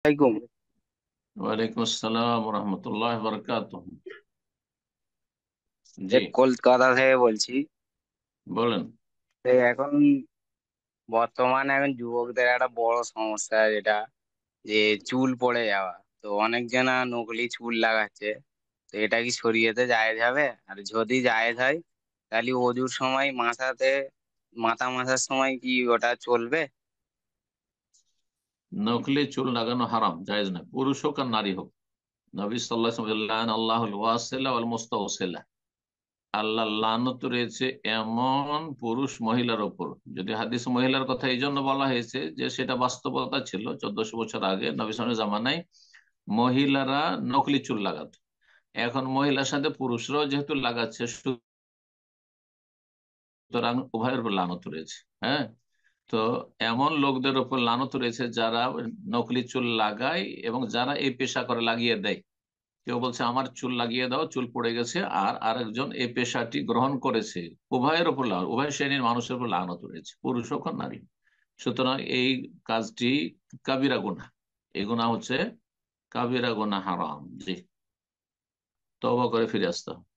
আলাইকুম। ওয়ালাইকুম আসসালাম রহমতুল্লাহ বরকাতুহ। জি, কলকাতা থেকে বলছি। বলেন। তো এখন বর্তমানে এখন যুবকদের একটা বড় সমস্যা যেটা যে চুল পড়ে যাওয়া। তো অনেক জনা নকলি চুল লাগাচ্ছে। তো এটা কি শরীয়তে জায়েজ হবে? আর যদি জায়েজ হয় তাহলে অজুর সময় মাথা মাসার সময় কি ওটা চলবে? নকলি চুল লাগানো হারাম, জায়েজ না, পুরুষ হোক আর নারী হোক। নবী সাল্লাল্লাহু আলাইহি ওয়াসাল্লাম আল্লাহুল ওয়াসিলা ওয়াল মুস্তাওসিলা, আল্লাহ লানত রয়েছে এমন পুরুষ মহিলার ওপর। যদি হাদিস মহিলার কথা এই জন্য বলা হয়েছে যে সেটা বাস্তবতা ছিল 1400 বছর আগে নবী সাল্লাল্লাহু জামানায় মহিলারা নকলি চুল লাগাতো। এখন মহিলার সাথে পুরুষরাও যেহেতু লাগাচ্ছে, সুতরাং উভয়ের উপর লানত রয়েছে। হ্যাঁ, তো এমন লোকদের উপর লানত রয়েছে যারা নকলি চুল লাগায় এবং যারা এই পেশা করে লাগিয়ে দেয়। কেউ বলছে আমার চুল লাগিয়ে দাও, চুল পড়ে গেছে, আর আরেকজন এই পেশাটি গ্রহণ করেছে। উভয়ের উপর উভয় শ্রেণীর মানুষের উপর লানত রয়েছে, পুরুষ হোক আর নারী। সুতরাং এই কাজটি কাবিরা গুনাহ। এই গুনাহ হচ্ছে কাবিরা গুনাহ, হারাম। জি, তওবা করে ফিরে আসতে হবে।